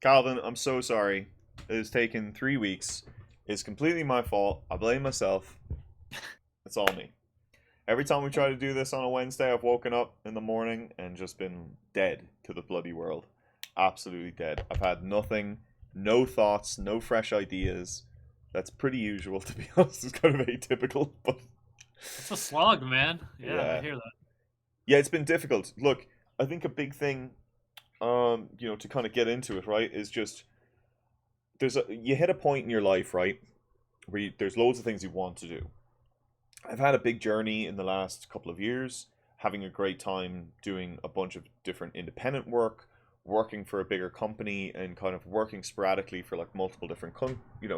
Calvin, I'm so sorry. It has taken 3 weeks. It's completely my fault. I blame myself. It's all me. Every time we try to do this on a Wednesday, I've woken up in the morning and just been dead to the bloody world. Absolutely dead. I've had nothing, no thoughts, no fresh ideas. That's pretty usual, to be honest. It's kind of atypical, but It's a slog, man. Yeah, I yeah. hear that. Yeah, it's been difficult. Look, I think a big thing, to kind of get into it, right, is just you hit a point in your life, right, where there's loads of things you want to do. I've had a big journey in the last couple of years, having a great time doing a bunch of different independent work, working for a bigger company, and kind of working sporadically for like multiple different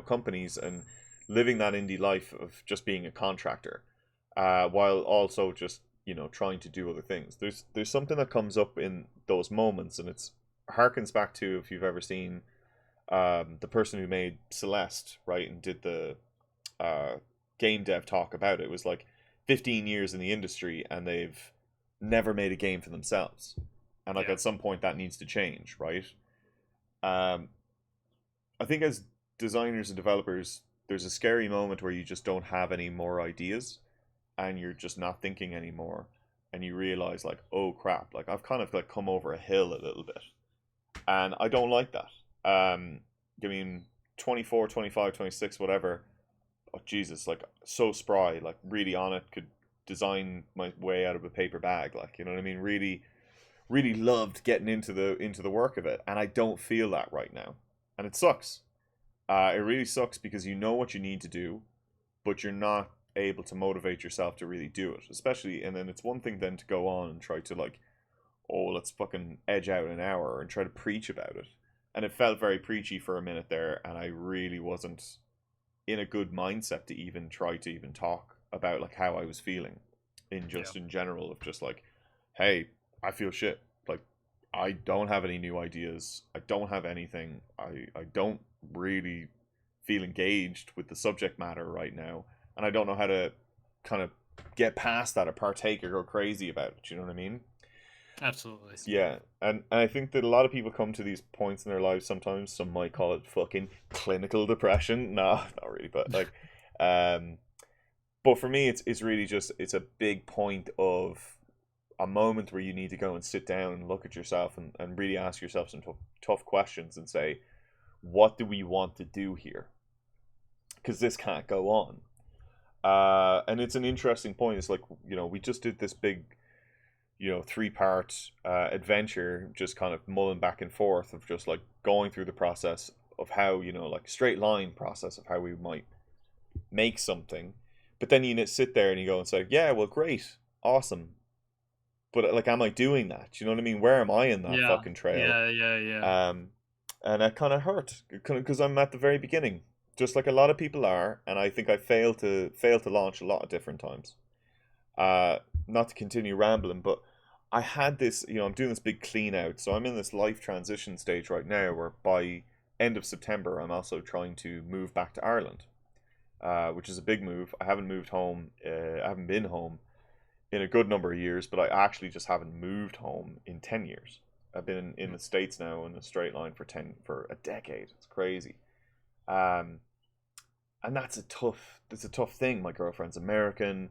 companies, and living that indie life of just being a contractor, while also just trying to do other things. There's something that comes up in those moments, and it's harkens back to, if you've ever seen the person who made Celeste, right, and did the uh, game dev talk about it. It was like 15 years in the industry and they've never made a game for themselves. And like Yeah. at some point that needs to change, right? Um, I think as designers and developers, there's a scary moment where you just don't have any more ideas and you're just not thinking anymore. And you realize, like, oh crap, like I've kind of like come over a hill a little bit. And I don't like that. I mean, 24, 25, 26, whatever, oh Jesus, like so spry, like really on it, could design my way out of a paper bag, like you know what I mean. Really, really loved getting into the work of it, and I don't feel that right now, and it sucks. It really sucks because you know what you need to do, but you're not able to motivate yourself to really do it, especially. And then it's one thing then to go on and try to like, oh, let's fucking edge out an hour and try to preach about it. And it felt very preachy for a minute there, and I really wasn't in a good mindset to even try to even talk about like how I was feeling in Yeah. just in general of just like, hey, I feel shit. Like I don't have any new ideas. I don't have anything. I don't really feel engaged with the subject matter right now. And I don't know how to kind of get past that or partake or go crazy about it. You know what I mean? Absolutely. Yeah, and I think that a lot of people come to these points in their lives sometimes. Some might call it fucking clinical depression. No, not really, but like, um, but for me, it's really just it's a big point of a moment where you need to go and sit down and look at yourself and really ask yourself some tough questions and say, what do we want to do here? Because this can't go on. And it's an interesting point. It's like we just did this big 3-part adventure, just kind of mulling back and forth of just like going through the process of how like straight line process of how we might make something. But then you sit there and you go and say, yeah, well, great, awesome, but like, am I doing that? You know what I mean? Where am I in that Yeah. fucking trail? Yeah. Yeah. Yeah. um and that kind of hurt because I'm at the very beginning, just like a lot of people are, and I think I failed to launch a lot of different times. uh Not to continue rambling, but I had this, I'm doing this big clean out, so I'm in this life transition stage right now where by end of September I'm also trying to move back to Ireland, which is a big move. I haven't moved home, I haven't been home in a good number of years, but I actually just haven't moved home in 10 years. I've been in Mm. the States now in a straight line for a decade. It's crazy. um and that's a tough thing. My girlfriend's American.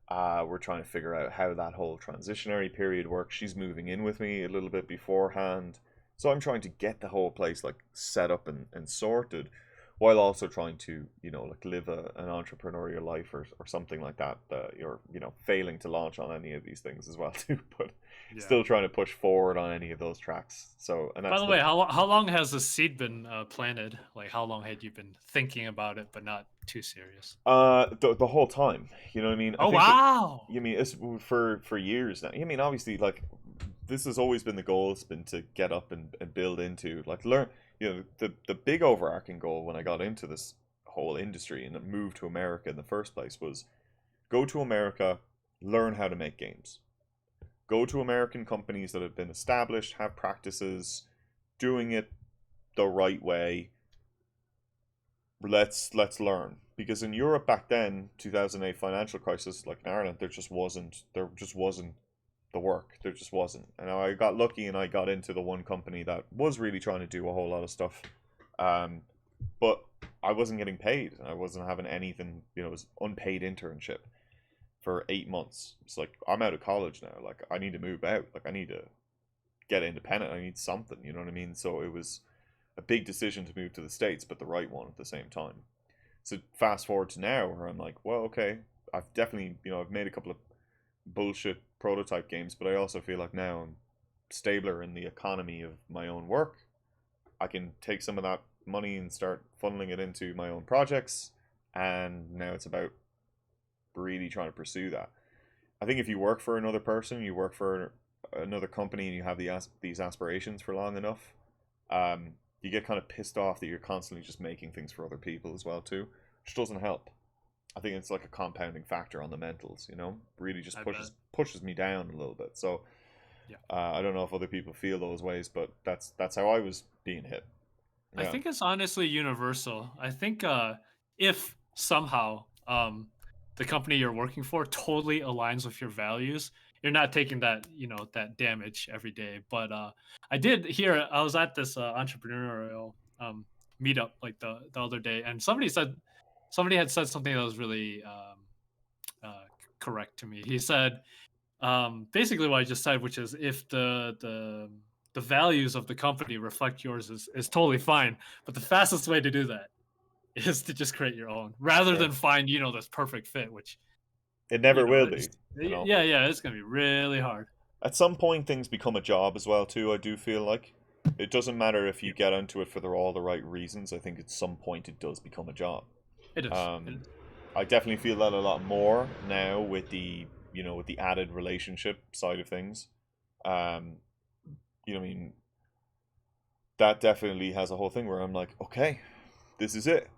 We're trying to figure out how that whole transitionary period works. She's moving in with me a little bit beforehand. So I'm trying to get the whole place like set up and sorted, while also trying to, like live an entrepreneurial life, or something like that. You're, failing to launch on any of these things as well too, but Yeah. still trying to push forward on any of those tracks. So, and By that's the the way, how long has the seed been planted? Like, how long had you been thinking about it, but not too serious? the whole time. You know what I mean? I Oh think that, wow! you mean it's for years now. I mean, obviously, like this has always been the goal. It's been to get up and build into, like, learn. The big overarching goal when I got into this whole industry and moved to America in the first place was go to America, learn how to make games. Go to American companies that have been established, have practices, doing it the right way. Let's learn, because in Europe back then, 2008 financial crisis, like in Ireland, there just wasn't the work. There just wasn't. And I got lucky and I got into the one company that was really trying to do a whole lot of stuff. Um, but I wasn't getting paid. I wasn't having anything, it was unpaid internship for 8 months. It's like, I'm out of college now. Like, I need to move out. Like, I need to get independent. I need something, you know what I mean? So it was a big decision to move to the States, but the right one at the same time. So fast forward to now where I'm like, well, okay, I've definitely, I've made a couple of bullshit prototype games, but I also feel like now I'm stabler in the economy of my own work. I can take some of that money and start funneling it into my own projects, and now it's about really trying to pursue that. I think if you work for another person, you work for another company, and you have these aspirations for long enough, you get kind of pissed off that you're constantly just making things for other people as well too, which doesn't help. I think it's like a compounding factor on the mentals, really just I bet. pushes me down a little bit. So Yeah. I don't know if other people feel those ways, but that's how I was being hit. I Yeah, think it's honestly universal. I think if somehow the company you're working for totally aligns with your values, you're not taking that that damage every day. But I did hear I was at this entrepreneurial meetup like the other day, and somebody had said something that was really correct to me. He said basically what I just said, which is if the values of the company reflect yours is totally fine. But the fastest way to do that is to just create your own rather sure. than find, this perfect fit, which, It never will it's, be. yeah, it's going to be really hard. At some point, things become a job as well too. I do feel like it doesn't matter if you Yeah, get into it for all the right reasons. I think at some point it does become a job. it is. It Um, is. I definitely feel that a lot more now with with the added relationship side of things. Um, I mean, that definitely has a whole thing where I'm like, okay, this is it.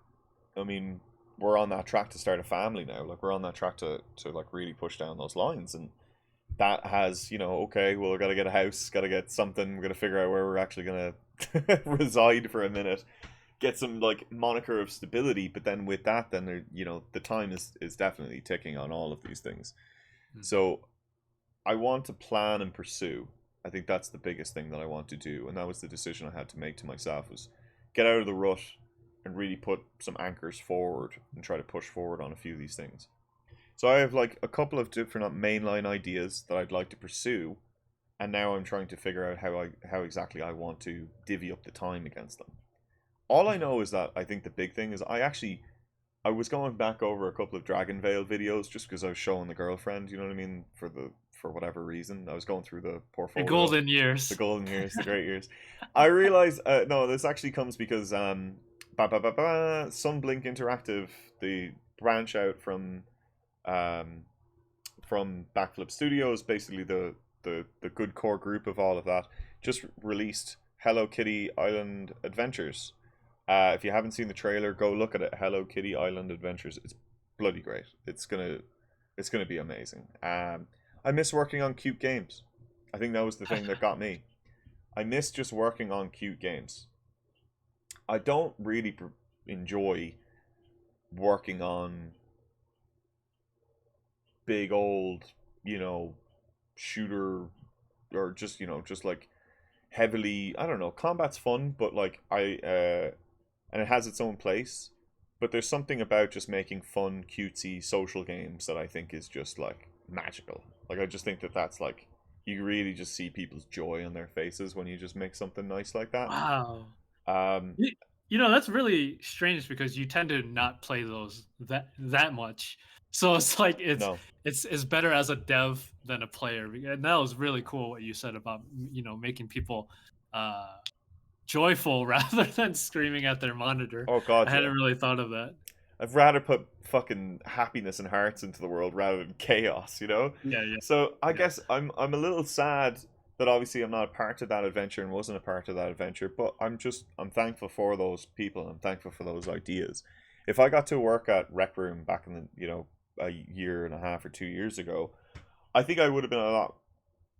I mean, we're on that track to start a family now. Like we're on that track to like really push down those lines, and that has, okay, well, we got to get a house, got to get something, we got to figure out where we're actually gonna reside for a minute, get some like moniker of stability. But then with that, then there, the time is definitely ticking on all of these things. Mm. So I want to plan and pursue. I think that's the biggest thing that I want to do, and that was the decision I had to make to myself, was get out of the rut and really put some anchors forward and try to push forward on a few of these things. So I have like a couple of different mainline ideas that I'd like to pursue, and now I'm trying to figure out how exactly I want to divvy up the time against them. All I Mhm. know is that I think the big thing is I was going back over a couple of Dragon Veil videos just because I was showing the girlfriend, you know what I mean, for whatever reason. I was going through the The portfolio, golden the years. golden years, the great years. I realized no, this actually comes because Sunblink Interactive, the branch out um Backflip Studios, basically the good core group of all of that, just released Hello Kitty Island Adventures. If you haven't seen the trailer, go look at it. Hello Kitty Island Adventures. It's bloody great. It's gonna be amazing. I miss working on cute games. I think that was the thing that got me. I miss just working on cute games. I don't really enjoy working on big old, you know, shooter, or just just like heavily, I don't know, combat's fun, but like and it has its own place, but there's something about just making fun cutesy social games that I think is just like magical. Like I just think that that's like, you really just see people's joy on their faces when you just make something nice like that. Wow. um You, that's really strange because you tend to not play those that much. So it's like no. it's better as a dev than a player. And that was really cool what you said about making people uh joyful rather than screaming at their monitor. Oh I god, yeah. hadn't really thought of that. I'd rather put fucking happiness and hearts into the world rather than chaos, you know? Yeah, yeah, So I yeah. guess I'm a little sad that obviously I'm not a part of that adventure and wasn't a part of that adventure, but I'm thankful for those people. I'm thankful for those ideas. If I got to work at Rec Room back in the, a year and a half or 2 years ago, I think I would have been a lot,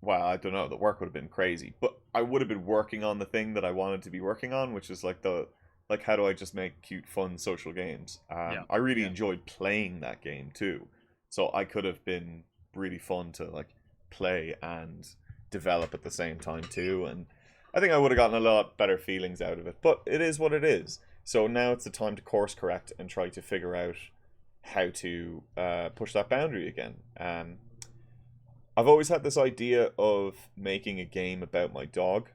well, I don't know, the work would have been crazy, but I would have been working on the thing that I wanted to be working on, which is like like how do I just make cute, fun social games. Yeah, I really yeah. enjoyed playing that game too, so I could have been really fun to like play and develop at the same time too. And I think I would have gotten a lot better feelings out of it. But it is what it is. So now it's the time to course correct and try to figure out how to push that boundary again. I've always had this idea of making a game about my dog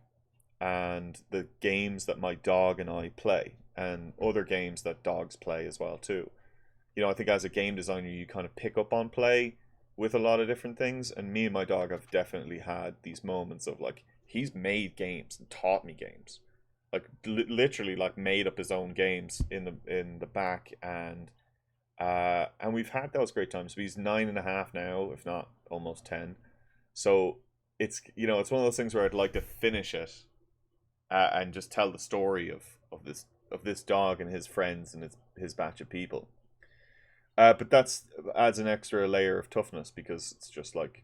and the games that my dog and I play, and other games that dogs play as well too. I think as a game designer, you kind of pick up on play with a lot of different things, and me and my dog have definitely had these moments of like he's made games and taught me games, like literally like made up his own games in the back, and we've had those great times. So he's 9.5 now, if not almost 10. So it's one of those things where I'd like to finish it, and just tell the story of this dog and his friends and his batch of people. But that's adds an extra layer of toughness, because it's just like,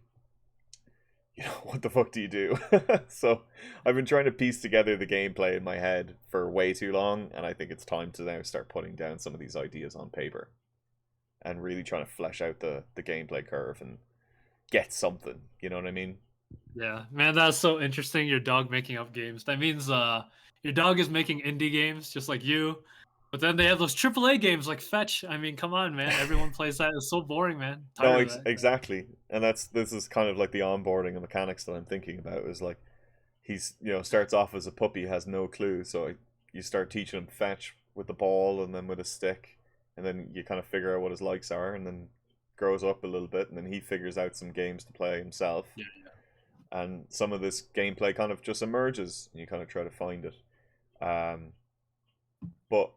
what the fuck do you do? So I've been trying to piece together the gameplay in my head for way too long, and I think it's time to now start putting down some of these ideas on paper and really trying to flesh out the gameplay curve and get something. You know what I mean? Yeah, man, that's so interesting. Your dog making up games. That means your dog is making indie games just like you. But then they have those AAA games like Fetch. I mean, come on, man. Everyone plays that. It's so boring, man. No, Tired of that. exactly. And this is kind of like the onboarding and mechanics that I'm thinking about. Is like he's starts off as a puppy, has no clue, so you start teaching him fetch with the ball and then with a stick, and then you kind of figure out what his likes are, and then grows up a little bit, and then he figures out some games to play himself. Yeah. And some of this gameplay kind of just emerges, and you kind of try to find it. But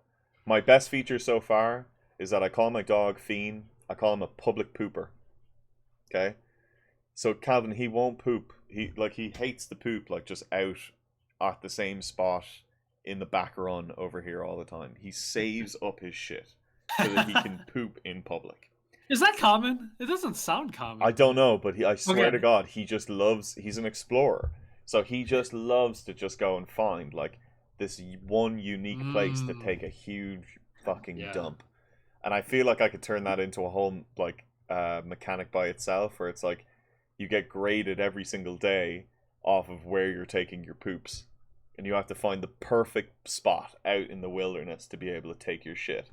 my best feature so far is that I call my dog Fiend. I call him a public pooper. Okay, so Calvin, he won't poop. He hates the poop, like just out at the same spot in the back run over here all the time. He saves up his shit so that he can poop in public. Is that common? It doesn't sound common. I don't know, but I swear to Okay. God, he just loves. He's an explorer, so he just loves to just go and find like this one unique place to take a huge fucking Yeah. dump. And I feel like I could turn that into a whole like mechanic by itself, where it's like you get graded every single day off of where you're taking your poops, and you have to find the perfect spot out in the wilderness to be able to take your shit.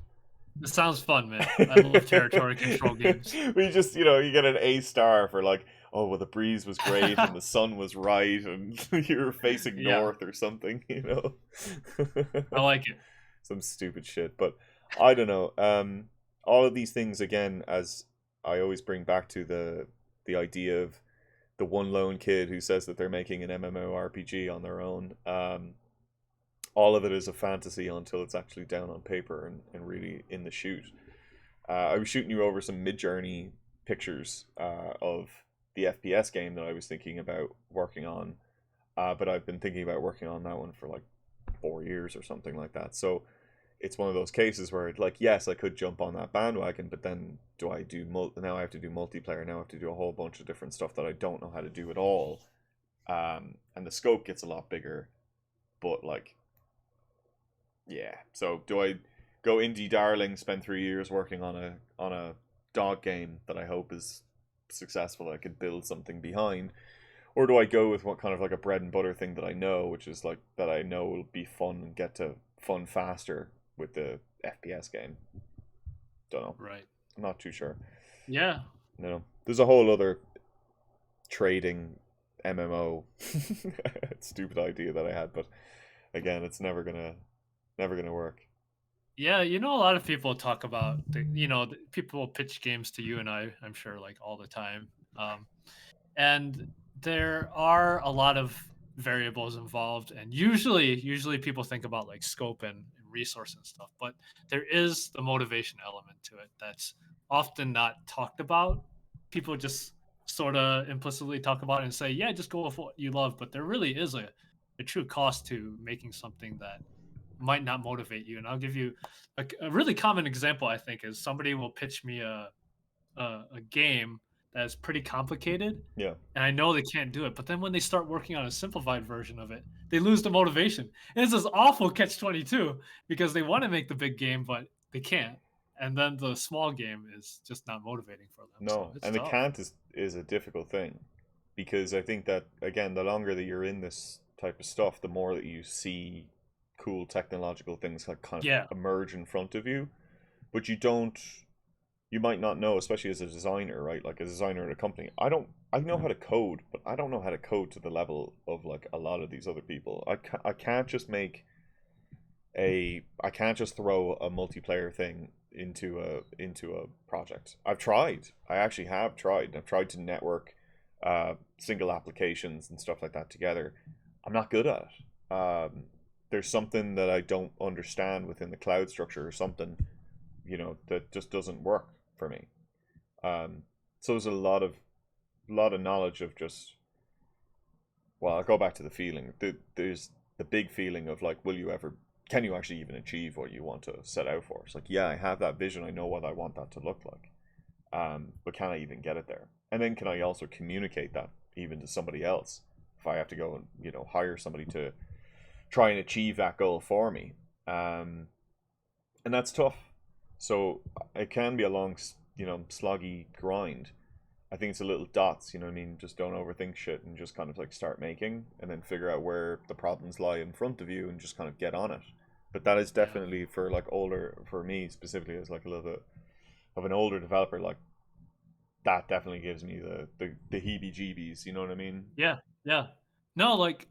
It sounds fun, man. I love territory control games. We just, you get an A star for like, oh, well, the breeze was great and the sun was right and you were facing Yeah. north or something, I like it. Some stupid shit. But I don't know. All of these things, again, as I always bring back to the idea of the one lone kid who says that they're making an MMORPG on their own. All of it is a fantasy until it's actually down on paper and really in the shoot. I was shooting you over some Midjourney pictures of the FPS game that I was thinking about working on, but I've been thinking about working on that one for like 4 years or something like that. So it's one of those cases where, like, yes, I could jump on that bandwagon, but then do I do now? I have to do multiplayer. Now I have to do a whole bunch of different stuff that I don't know how to do at all, and the scope gets a lot bigger. But like, yeah. So do I go indie darling, spend 3 years working on a dog game that I hope is successful, I could build something behind, or do I go with what kind of like a bread and butter thing that I know, which is like that I know will be fun and get to fun faster with the FPS game? Don't know. Right. I'm not too sure. Yeah. No, there's a whole other trading MMO stupid idea that I had, but again, it's never gonna work. Yeah, a lot of people talk about people pitch games to you and I'm sure like all the time. And there are a lot of variables involved, and usually people think about like scope and resource and stuff, but there is the motivation element to it that's often not talked about. People just sort of implicitly talk about it and say, yeah, just go with what you love, but there really is a true cost to making something that might not motivate you. And I'll give you a really common example. I think is somebody will pitch me a game that is pretty complicated, Yeah. and I know they can't do it. But then when they start working on a simplified version of it, they lose the motivation. And it's this awful catch-22 because they want to make the big game, but they can't. And then the small game is just not motivating for them. So No, it's and the tough. can't is a difficult thing. because I think that, again, the longer that you're in this type of stuff, the more that you see cool technological things like kind Yeah. of emerge in front of you, but you don't. You might not know, especially as a designer, right? Like a designer at a company. I know how to code, but I don't know how to code to the level of like a lot of these other people. I can't just I can't just throw a multiplayer thing into a project. I've tried. I actually have tried. I've tried to network single applications and stuff like that together. I'm not good at it. There's something that I don't understand within the cloud structure or something, that just doesn't work for me. So there's a lot of knowledge of just, well, I'll go back to the feeling. There's the big feeling of like, can you actually even achieve what you want to set out for? It's like, yeah, I have that vision. I know what I want that to look like. But can I even get it there? And then can I also communicate that even to somebody else if I have to go and, hire somebody to try and achieve that goal for me? And that's tough. So it can be a long, sloggy grind. I think it's a little dots, you know what I mean? Just don't overthink shit and just kind of like start making and then figure out where the problems lie in front of you and just kind of get on it. But that is definitely for me specifically, as like a little bit of an older developer, like that definitely gives me the heebie-jeebies, you know what I mean? Yeah, yeah. No, like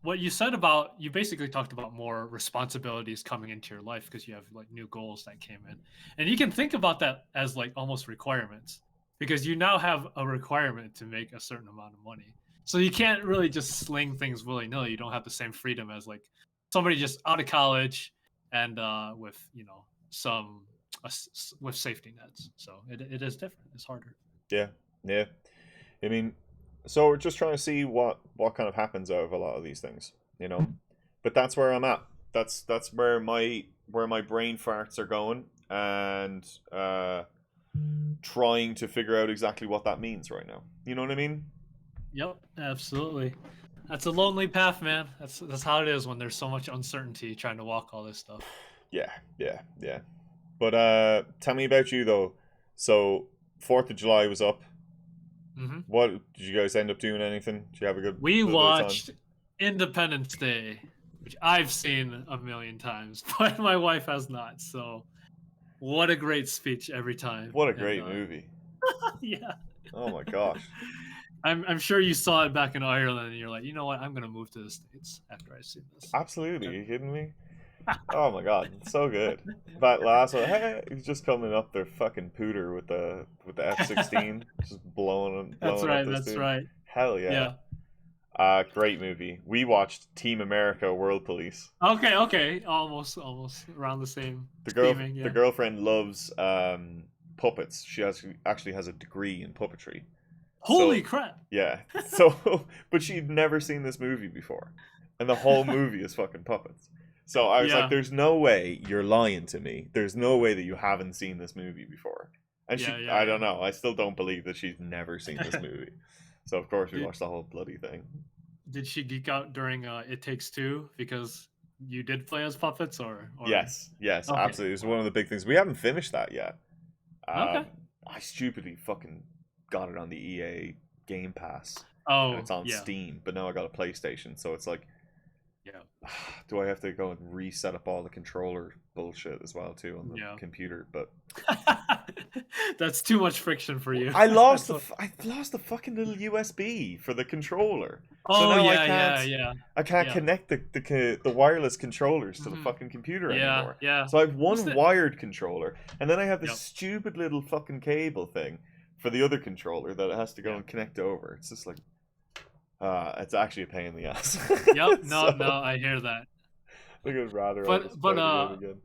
what you said about, you basically talked about more responsibilities coming into your life because you have like new goals that came in. And you can think about that as like almost requirements because you now have a requirement to make a certain amount of money. So you can't really just sling things willy-nilly. You don't have the same freedom as like somebody just out of college and with, some with safety nets. So it is different. It's harder. Yeah, yeah. I mean, so we're just trying to see what kind of happens out of a lot of these things, you know. But that's where I'm at. That's where my brain farts are going, and trying to figure out exactly what that means right now. You know what I mean? Yep, absolutely. That's a lonely path, man. That's how it is when there's so much uncertainty trying to walk all this stuff. Yeah, yeah, yeah. But tell me about you though. So 4th of July was up. Hmm. What did you guys end up doing? Anything? Did you have a good We little bit of time? watched Independence Day, which I've seen a million times, but my wife has not. So, what a great speech every time. What a And great movie! yeah, Oh my gosh. I'm sure you saw it back in Ireland, and you're like, you know what? I'm gonna move to the States after I see this. Absolutely, are you kidding me? Oh my god, it's so good. That last one, hey, he's just coming up there, fucking pooter with the F-16, just blowing That's up right. this That's dude. right. Hell yeah. Yeah. Great movie. We watched Team America: World Police. Okay. Okay. Almost around the same theming. The Yeah. girlfriend loves puppets. She actually has a degree in puppetry. Holy So crap! yeah, so but she'd never seen this movie before, and the whole movie is fucking puppets. So I was like, Yeah. "There's no way you're lying to me. There's no way that you haven't seen this movie before." And Yeah. I don't Yeah. know. I still don't believe that she's never seen this movie. So of course we Did, watched the whole bloody thing. did she geek out during It Takes Two because you did play as puppets, or Yes, yes, okay? absolutely. It's one of the big things. We haven't finished that yet. Okay. I stupidly fucking got it on the EA Game Pass, and Oh it's on yeah. Steam. But now I got a PlayStation, so it's like, Yeah. do I have to go and reset up all the controller bullshit as well too on the Yeah. computer? But That's too much friction for you. I lost That's I lost the fucking little USB for the controller. So Oh now yeah. Yeah. I can't Yeah. connect the wireless controllers to the Mhm. fucking computer Yeah. anymore. Yeah. So I have What's one the? wired controller, and then I have this Yep. stupid little fucking cable thing for the other controller that it has to go Yeah. and connect over. It's just like, it's actually a pain in the ass. Yep. No. So, No. I hear that. I would rather I just But play the game again.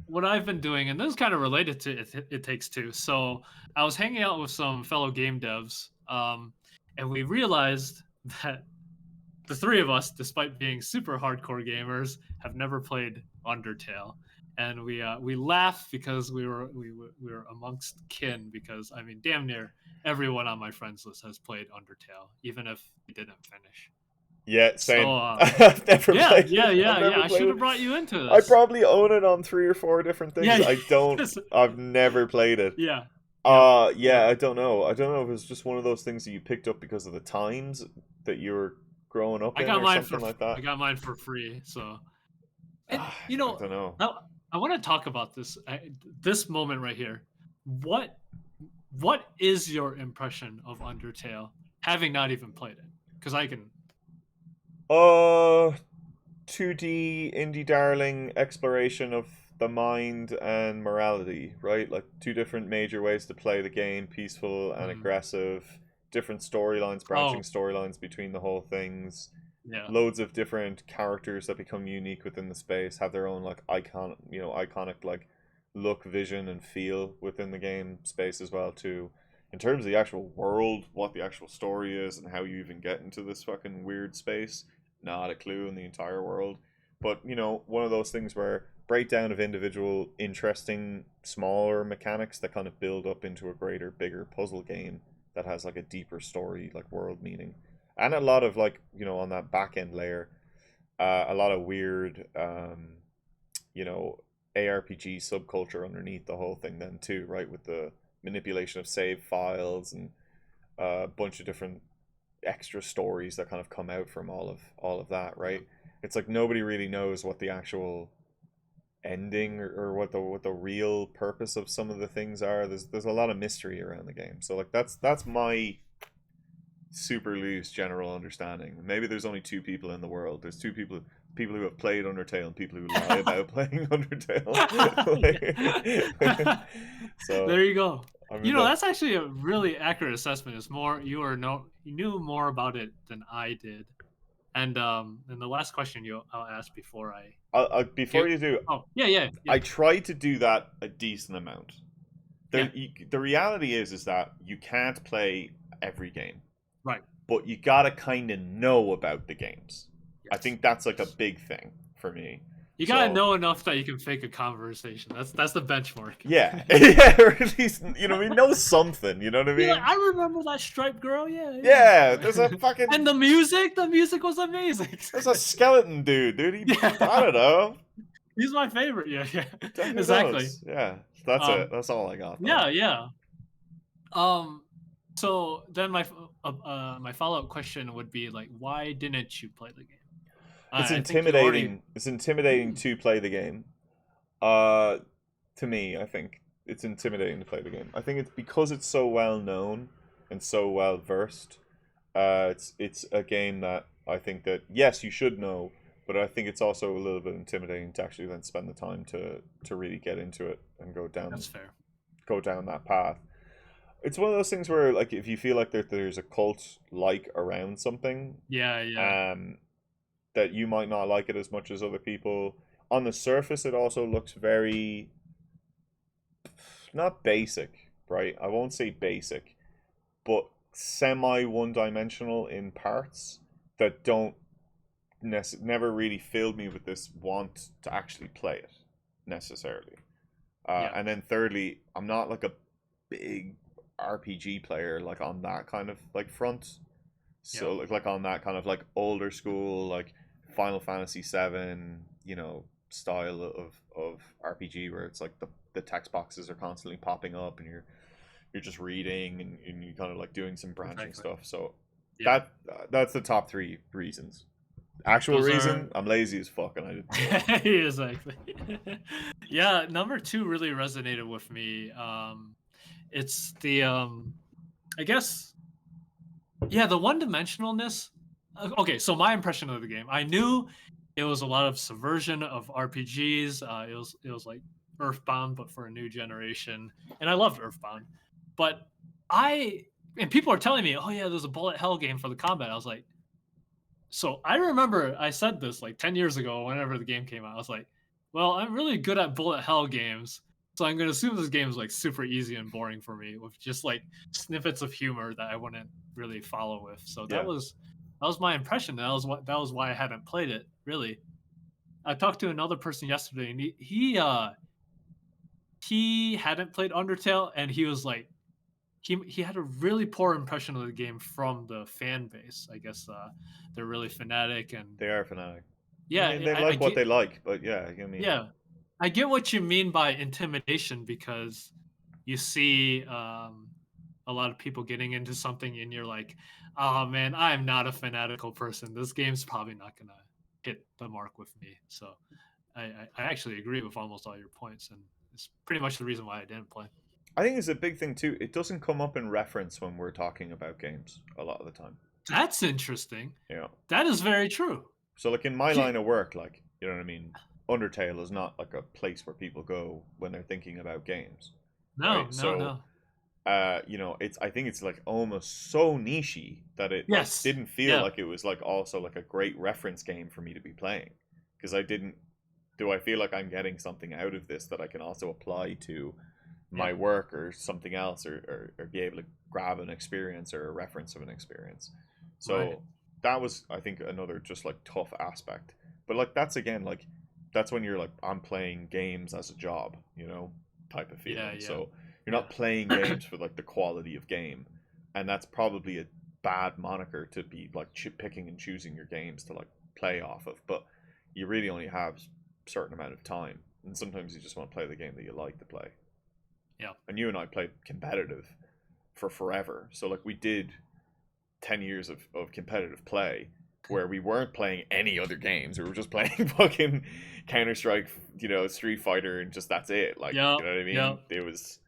what I've been doing, and this is kind of related to It Takes Two. So I was hanging out with some fellow game devs, and we realized that the three of us, despite being super hardcore gamers, have never played Undertale. And we laugh because we were amongst kin because I mean, damn near everyone on my friends list has played Undertale, even if we didn't finish. Yeah, same. So I've never yeah, played yeah, it. I've yeah, never yeah. I played should it. have brought you into I this. probably own it on 3 or 4 different things. Yeah, I don't. yes. I've never played it. Yeah. Yep. Yeah, Yep. I don't know. I don't know if it's just one of those things that you picked up because of the times that you were growing up in or something like I that. got mine for free. So, and I don't know. I, I want to talk about this this moment right here. What what is your impression of Undertale, having not even played it? Because I can. Uh, 2D indie darling exploration of the mind and morality, right? Like two different major ways to play the game, peaceful and Mm, aggressive, different storylines, branching oh storylines between the whole things. yeah. Loads of different characters that become unique within the space, have their own like iconic like look, vision and feel within the game space as well too. In terms of the actual world, what the actual story is and how you even get into this fucking weird space, not a clue in the entire world. But one of those things where breakdown of individual interesting smaller mechanics that kind of build up into a greater, bigger puzzle game that has like a deeper story, like world meaning. And a lot of like, on that back end layer, a lot of weird you know, ARPG subculture underneath the whole thing then too, right? With the manipulation of save files and a bunch of different extra stories that kind of come out from all of that, Yeah. right? It's like nobody really knows what the actual ending or what the real purpose of some of the things are. There's a lot of mystery around the game. So like that's my super loose general understanding. Maybe there's only two people in the world. There's two people who have played Undertale and people who lie about playing Undertale. So There you go. I mean That's actually a really accurate assessment. It's more you knew more about it than I did. And the last question I'll ask before I before get. you do, Oh yeah, yeah, I yeah. try to do that a decent amount. Yeah. The reality is that you can't play every game, Right. but you gotta kind of know about the games. I Yes. think that's like a Yes. big thing for me. You gotta So know enough that you can fake a conversation. That's the benchmark. yeah, yeah, or at least we know something. You know what I You're like, mean? I remember that striped girl. Yeah, Yeah, yeah. there's a And fucking the music was amazing. there's a skeleton dude. I Yeah, don't know. he's my favorite. Yeah, yeah, Who exactly. knows? Yeah, that's it. Um, That's all I got though. yeah, yeah. Um, so then my follow up question would be like, why didn't you play the game? It's I think you already. intimidating. It's intimidating Hmm, to play the game. Uh, to me, I think it's intimidating to play the game. I think it's because it's so well known and so well versed. It's a game that I think that yes, you should know, but I think it's also a little bit intimidating to actually then spend the time to really get into it and that's fair. go down that path. It's one of those things where like if you feel like there's a cult like around something, Yeah, yeah, um, that you might not like it as much as other people. On the surface, it also looks very not basic, right? I won't say basic, but semi one dimensional in parts that don't never really filled me with this want to actually play it necessarily. yeah, And then thirdly, I'm not like a big RPG player like on that kind of like front. yeah. So like on that kind of like older school like Final Fantasy 7, style of RPG where it's like the text boxes are constantly popping up and you're just reading and you kind of like doing some branching Exactly. stuff. So Yeah, that's the top three reasons. Actual those are reason, I'm lazy as fuck and I didn't do it. exactly. Yeah, number two really resonated with me. It's the I guess yeah, the one dimensionalness. Okay, so my impression of the game, I knew it was a lot of subversion of RPGs. It was like Earthbound, but for a new generation, and I loved Earthbound. But I and people are telling me, oh yeah, there's a bullet hell game for the combat. I was like, so I remember I said this like 10 years ago, whenever the game came out. I was like, well, I'm really good at bullet hell games. So I'm going to assume this game is like super easy and boring for me with just like snippets of humor that I wouldn't really follow with. So Yeah. that was my impression. That was why I hadn't played it really. I talked to another person yesterday and he hadn't played Undertale and he was like he had a really poor impression of the game from the fan base. I guess they're really fanatic and They are fanatic. I yeah, mean, they I like what get they like, but yeah, I mean, yeah, I get what you mean by intimidation because you see a lot of people getting into something, and you're like, oh man, I'm not a fanatical person. This game's probably not gonna hit the mark with me. So I actually agree with almost all your points, and it's pretty much the reason why I didn't play. I think it's a big thing too. It doesn't come up in reference when we're talking about games a lot of the time. That's interesting. You know, That is very true. so like in my Ye- line of work, like you know what I mean. Undertale is not like a place where people go when they're thinking about games, No, right? no, So no. you know, it's I think it's like almost so nichey that it like Yes. didn't feel Yeah. like it was like also like a great reference game for me to be playing because I didn't. Do I feel like I'm getting something out of this that I can also apply to Yeah. my work or something else, or be able to grab an experience or a reference of an experience? Right. So that was I think another just like tough aspect. But like that's again like that's when you're like I'm playing games as a job, you know, type of Yeah. feeling. Yeah. So you're not playing Yeah. games for like the quality of game, and that's probably a bad moniker to be like picking and choosing your games to like play off of. But you really only have a certain amount of time, and sometimes you just want to play the game that you like to play. Yeah. And you and I played competitive for forever, so like we did 10 years of competitive play where we weren't playing any other games. We were just playing fucking Counter Strike, you know, Street Fighter, and just that's it. Like, Yep. you know what I mean? Yep. It was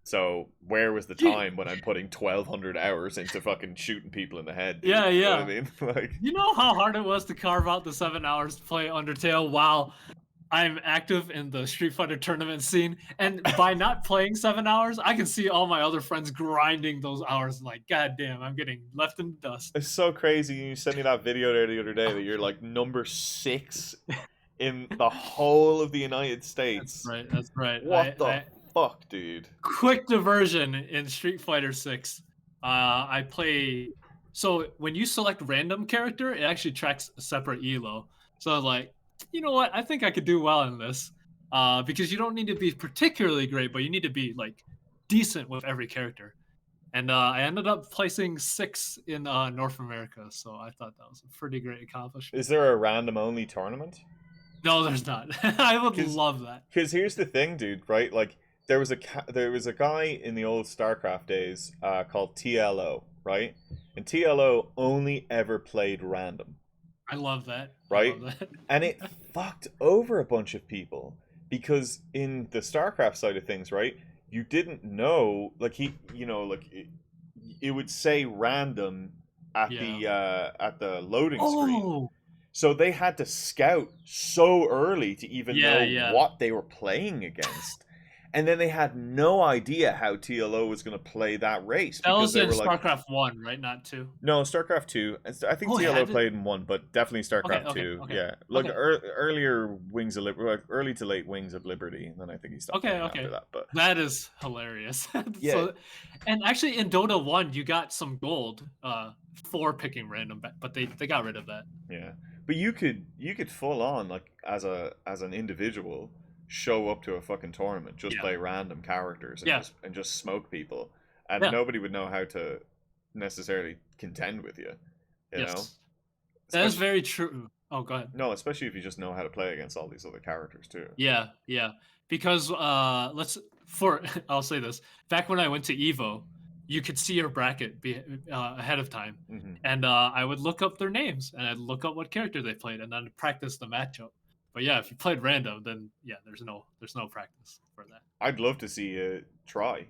so. Where was the Gee, time when I'm putting 1,200 hours into fucking shooting people in the head, dude? yeah. You know what I Yeah. mean? Like, You know how hard it was to carve out the 7 hours to play Undertale while I'm active in the Street Fighter tournament scene, and by not playing 7 hours, I can see all my other friends grinding those hours. Like, god damn, I'm getting left in the dust. it's so crazy. You sent me that video there the other day that you're like number 6 in the whole of the United That's States. right. That's right. What the I fuck, dude? quick diversion in Street Fighter 6. I play. So when you select random character, it actually tracks a separate elo. So I was like, you know what? I think I could do well in this. Because you don't need to be particularly great, but you need to be like decent with every character. And I ended up placing 6 in North America, so I thought that was a pretty great accomplishment. Is there a random only tournament? No, there's not. I would Because love that. here's the thing, dude. Right? Like there was a guy in the old StarCraft days called TLO, right? And TLO only ever played random, I love that. I right? love that. And it fucked over a bunch of people because in the StarCraft side of things, right? You didn't know, like you know, like it would say random Yeah. at the loading screen. Oh, So they had to scout so early to even yeah, know yeah. what they were playing against. And then they had no idea how TLO was going to play that race That because was they in were like, StarCraft 1, right? Not 2. no, StarCraft 2. I think Oh, it TLO had it? played in 1, but definitely Okay, StarCraft okay, 2. okay, Yeah. Like okay, earlier Wings of Liberty, early to late Wings of Liberty. And then I think he stopped okay, playing after okay. that. But That is hilarious. yeah, So, and actually in Dota 1, you got some gold for picking random, but they got rid of that. yeah. But you could full on like as an individual show up to a fucking tournament, just Yeah, play random characters yeah, and just smoke people, and yeah. nobody would know how to necessarily contend with you. You know, Yes, that is especially very true. Oh, go ahead. no, especially if you just know how to play against all these other characters too. Yeah, yeah. Because let's for I'll say this. Back when I went to Evo, you could see your bracket ahead of time, Hmm. and I would look up their names and I'd look up what character they played, and then practice the matchup. But yeah, if you played random, then yeah, there's no practice for that. I'd love to see you try.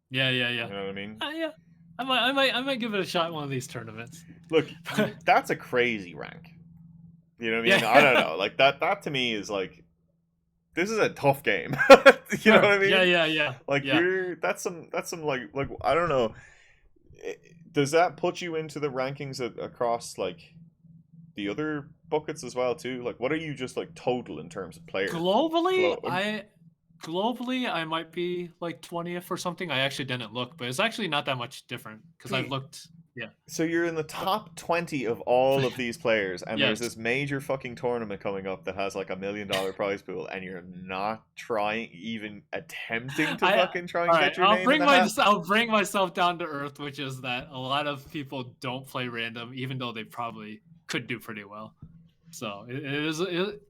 Yeah, yeah, yeah. You know what I mean? Yeah. I might give it a shot in one of these tournaments. Look, that's a crazy rank. You know what I mean? I don't Yeah. know. Like that to me is like this is a tough game. You know what I Sure. Yeah, mean? yeah, yeah. Like Yeah. you're that's some like I don't know. Does that put you into the rankings across like the other buckets as well too? Like what are you just like total in terms of player? Globally, Glo- I might be like 20th or something. I actually didn't look, but it's actually not that much different because I've See, looked. Yeah. so you're in the top 20 of all of these players, and there's Yes. this major fucking tournament coming up that has like $1 million prize pool, and you're not trying, even attempting to I fucking try All and right. get your name in the hat. I'll bring myself down to earth, which is that a lot of people don't play random, even though they probably could do pretty well. So it is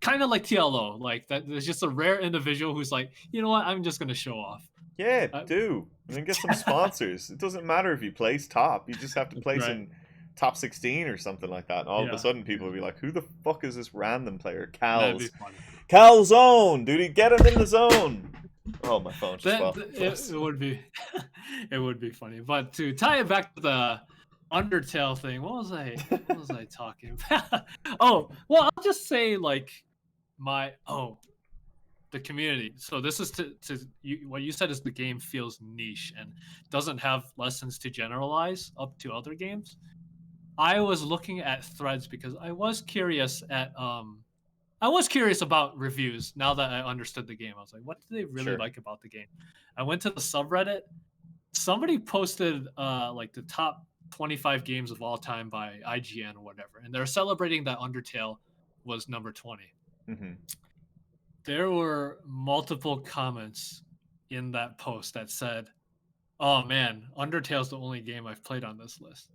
kind of like TLO, like that. There's just a rare individual who's like, you know what, I'm just gonna show off. Yeah, Uh, do. And then get some sponsors. It doesn't matter if you place top. You just have to place right. in top 16 or something like that. And all of a Yeah. sudden people will be like, who the fuck is this random player? That'd be Cal's. funny. Cal zone, dude. Get him in the zone. Oh, my phone just fell. It would be it would be funny. But to tie it back to the Undertale thing, what was I talking about? Oh, well, I'll just say like the community. So this is to you, what you said is the game feels niche and doesn't have lessons to generalize up to other games. I was looking at threads because I was curious about reviews now that I understood the game. I was like, what do they really Sure. like about the game? I went to the subreddit. Somebody posted like the top 25 games of all time by IGN or whatever, and they're celebrating that Undertale was number 20. Mm-hmm. There were multiple comments in that post that said, "Oh man, Undertale's the only game I've played on this list."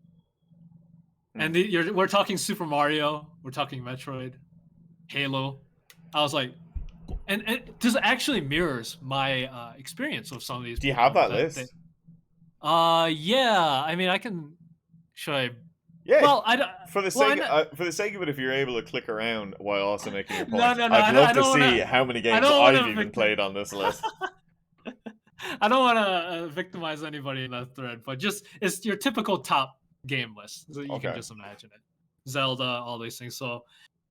And we're talking Super Mario, we're talking Metroid, Halo. I was like, and this actually mirrors my experience with some of these. Do you have people that list? Yeah. I mean, I can. Should I? Yeah. Well, I don't. For the well, sake for the sake of it, if you're able to click around while also making your No, point, no, I'd love to see wanna, how many games don't I've wanna even played on this list. I don't want to victimize anybody in that thread, but just it's your typical top game list. So you Okay. can just imagine it. Zelda, all these things. So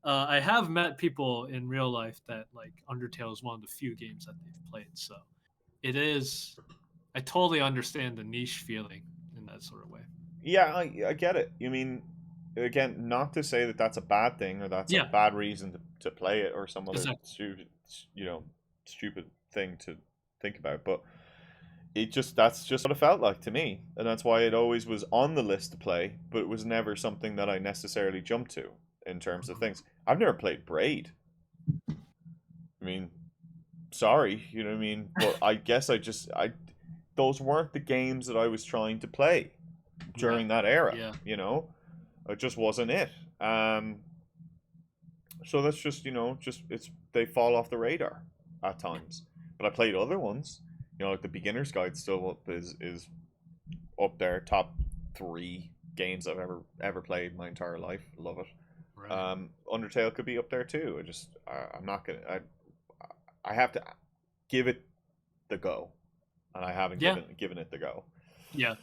I have met people in real life that like Undertale is one of the few games that they've played. So it is. I totally understand the niche feeling in that sort of way. Yeah, I get it. You mean, again, not to say that that's a bad thing or that's a Yeah, bad reason to play it or some other exactly. stupid thing to think about, but that's just what it felt like to me, and that's why it always was on the list to play, but it was never something that I necessarily jumped to in terms of Mhm. things. I've never played Braid. I mean, sorry, you know what I mean, but I guess those weren't the games that I was trying to play during that era. Yeah. You know, it just wasn't it. So that's just they fall off the radar at times. But I played other ones. You know, like the Beginner's Guide still is up there, top 3 games I've ever played my entire life. Love it. Right. Undertale could be up there too. I'm not gonna. I have to give it the go, and I haven't given it the go. Yeah.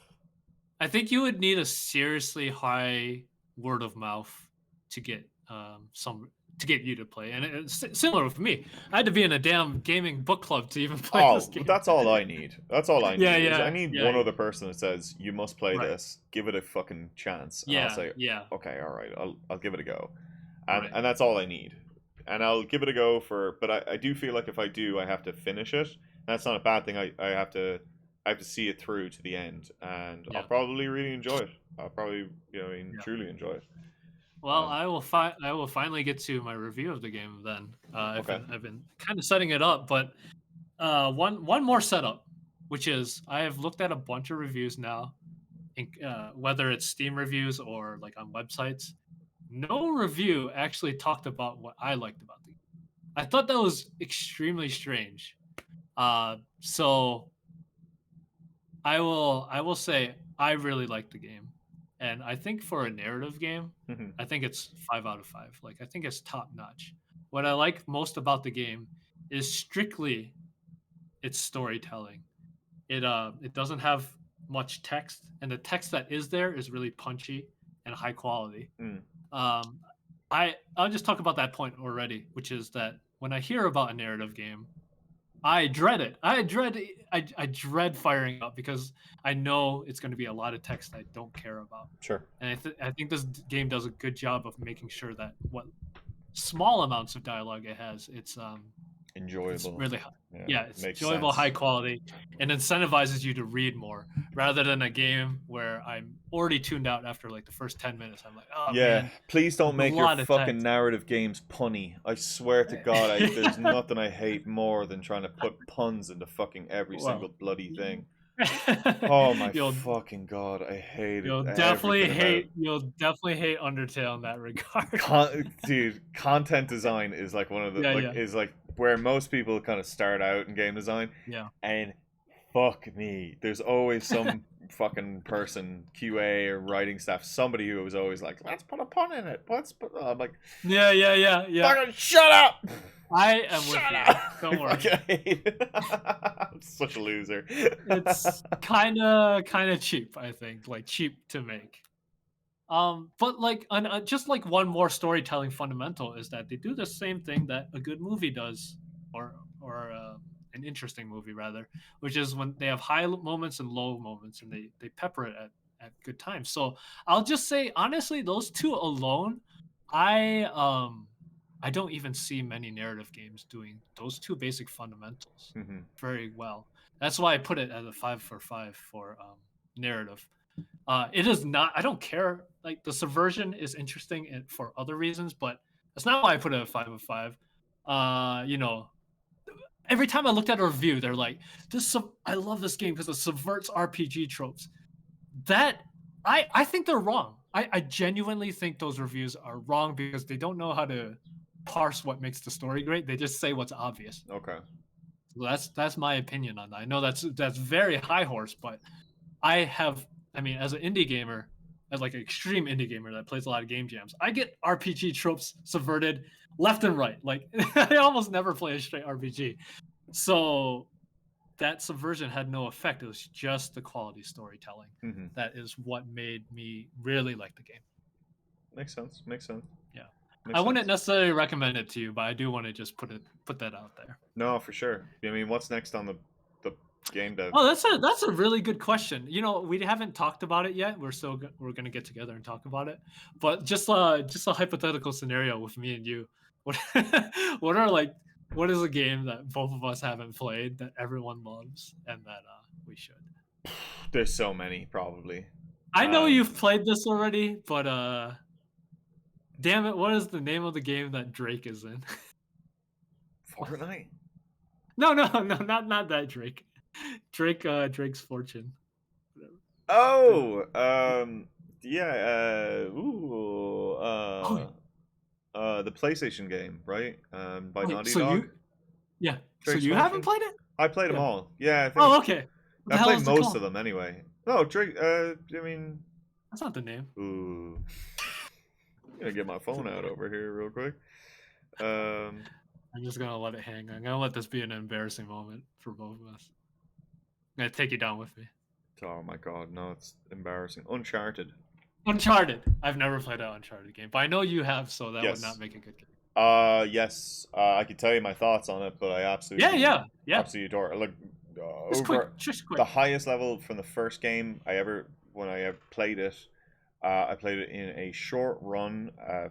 I think you would need a seriously high word of mouth to get to get you to play, and it's similar with me. I had to be in a damn gaming book club to even play this game. That's all I need. That's all I need. Yeah, I need one other person that says you must play Right. this. Give it a fucking chance, and Yeah, I'll say, yeah, okay, all right, I'll give it a go, and right. and that's all I need, and I'll give it a go but I do feel like if I do, I have to finish it. That's not a bad thing. I have to see it through to the end, and I'll Yeah. probably really enjoy it. I'll probably Yeah. truly enjoy it. Well, I will finally get to my review of the game then. Okay. I've been kind of setting it up, but one more setup, which is I have looked at a bunch of reviews now, whether it's Steam reviews or like on websites. No review actually talked about what I liked about the game. I thought that was extremely strange. So I will say I really like the game, and I think for a narrative game, I think it's 5 out of 5. Like I think it's top notch. What I like most about the game is strictly its storytelling. It doesn't have much text, and the text that is there is really punchy and high quality. Mm. I'll just talk about that point already, which is that when I hear about a narrative game, I dread it. I dread firing up because I know it's going to be a lot of text I don't care about. Sure. And I think this game does a good job of making sure that what small amounts of dialogue it has, it's enjoyable. It's really it's makes enjoyable, sense. high quality, and incentivizes you to read more rather than a game where I'm already tuned out after like the first 10 minutes. I'm like, oh man, please don't make your lot of fucking text. narrative games punny. I swear to God, there's nothing I hate more than trying to put puns into fucking every single bloody thing. Oh my fucking God, I hate it. You'll definitely hate Undertale in that regard. Dude, content design is like one of the is like where most people kind of start out in game design. Yeah. And fuck me. There's always some fucking person, QA or writing staff, somebody who was always like, let's put a pun in it. I'm like, Yeah, yeah, yeah, yeah. fucking shut up! I am with Shut you. up! Don't I worry. fucking hate it. I'm such a loser. It's kind of cheap, I think, like cheap to make. But like, just like one more storytelling fundamental is that they do the same thing that a good movie does, or an interesting movie rather, which is when they have moments and low moments, and they pepper it at good times. So I'll just say honestly, those two alone, I um I don't even see many narrative games doing those two basic fundamentals Mhm. very well. That's why I put it as a 5 for 5 for narrative. It is not. I don't care. Like the subversion is interesting for other reasons, but that's not why I put it at 5 of 5. You know, every time I looked at a review, they're like, "This, I love this game because it subverts RPG tropes." That I think they're wrong. I genuinely think those reviews are wrong because they don't know how to parse what makes the story great. They just say what's obvious. Okay. So that's my opinion on that. I know that's very high horse, but I have, I mean, as an indie gamer, as like an extreme indie gamer that plays a lot of game jams, I get RPG tropes subverted left and right. Like I almost never play a straight RPG. So that subversion had no effect. It was just the quality storytelling Mhm. that is what made me really like the game. Makes sense. Makes sense. Yeah. I Makes wouldn't sense. necessarily recommend it to you, but I do want to just put that out there. No, for sure. I mean, what's next on the game dev? Oh, that's a really good question. You know, we haven't talked about it yet. We're gonna get together and talk about it. But just a hypothetical scenario with me and you. What what are like what is a game that both of us haven't played that everyone loves and that we should? There's so many, probably. I know Um, you've played this already, but damn it, what is the name of the game that Drake is in? Fortnite. No, no, no, not that Drake. Drake's Fortune. Whatever. The Oh, yeah. oh, The PlayStation game, right? By wait, Naughty so Dog. you yeah, so Drake's you haven't Fortune. plet it? I played them Yeah. all. Yeah, I think Oh, okay. What the I hell played is it most called? of them anyway. No, Drake. I mean, That's not the name. ooh, I'm gonna get my phone out over here real quick. Um, I'm just gonna let it hang. I'm gonna let this be an embarrassing moment for both of us. I'm gonna take you down with me. oh my God, no, it's embarrassing. Uncharted. Uncharted. I've never played an Uncharted game, but I know you have, so that would not Yes. make a good game. Yes. I could tell you my thoughts on it, but I Yeah, absolutely, yeah, yeah. absolutely adore it. Like Just quick, over just the quick. highest level from the first game I ever when I ever played it. I played it in a short run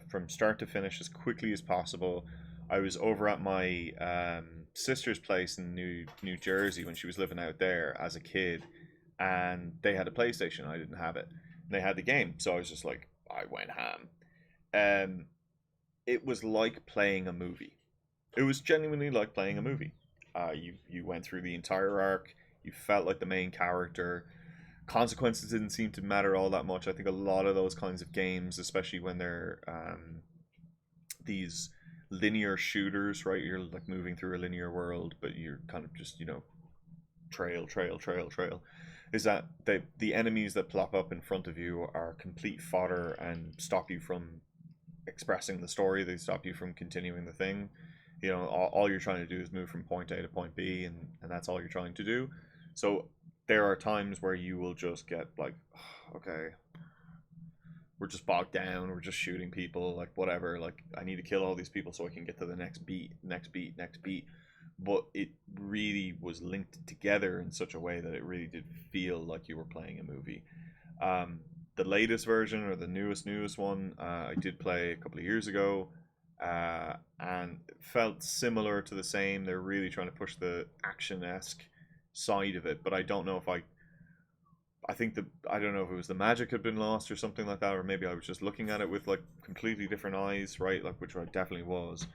from start to finish as quickly as possible. I was over at my sister's place in New Jersey when she was living out there as a kid, and they had a PlayStation. I didn't have it. And they had the game, so I was just like, I went ham. Um, it was like playing a movie. It was genuinely like playing a movie. You went through the entire arc. You felt like the main character. Consequences didn't seem to matter all that much. I think a lot of those kinds of games, especially when they're these linear shooters, right? You're like moving through a linear world, but you're kind of just trail, trail, trail, trail. Is that the enemies that plop up in front of you are complete fodder and stop you from expressing the story. They stop you from continuing the thing. All you're trying to do is move from point A to point B, and that's all you're trying to do. So there are times where you will just get like, okay, we're just bogged down. We're just shooting people, like whatever. Like I need to kill all these people so I can get to the next beat, next beat, next beat. But it really was linked together in such a way that it really did feel like you were playing a movie. Um, the latest version or the newest one, I did play a couple of years ago, and it felt similar to the same. They're really trying to push the action esque side of it, but I don't know if I don't know if it was the magic had been lost or something like that, or maybe I was just looking at it with like completely different eyes, right? Like which I definitely was.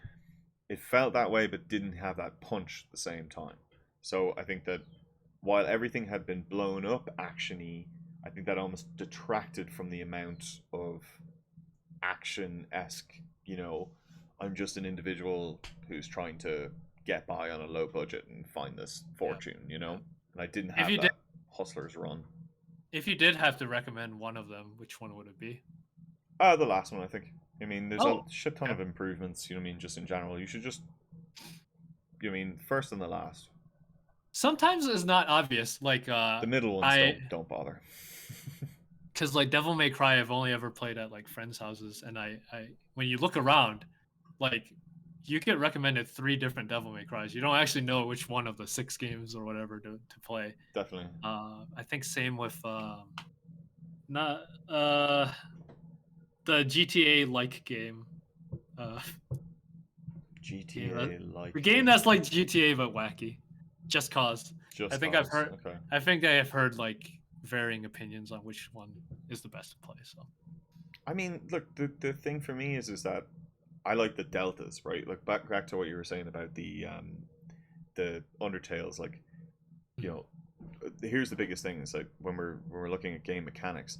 It felt that way, but didn't have that punch at the same time. So I think that while everything had been blown up actiony, I think that almost detracted from the amount of action esque. You know, I'm just an individual who's trying to get by on a low budget and find this Yeah, fortune. yeah. And and I didn't If have you did, that Hustlers run. if you did have to recommend one of them, which one would it be? The last one, I think. I mean, there's a Oh, shit ton okay. of improvements. You know what I mean? Just in general, you should just. You know what I mean first and the last. Sometimes it's not obvious. Like The middle ones I, don't bother. because like Devil May Cry, I've only ever played at like friends' houses, and I when you look around, like you get recommended 3 different Devil May Cries. You don't actually know which one of the 6 games or whatever to play. Definitely. I think same with not the GTA like game. Uh, game GTA like the game that's like GTA but wacky. Just Cause. I Just think I've Cause. heard. Okay. I think I have heard like varying opinions on which one is the best to play. So I mean, look, the thing for me is that I like the deltas, right? Like back to what you were saying about the Undertales. Like, you know, here's the biggest thing: is like when we're looking at game mechanics,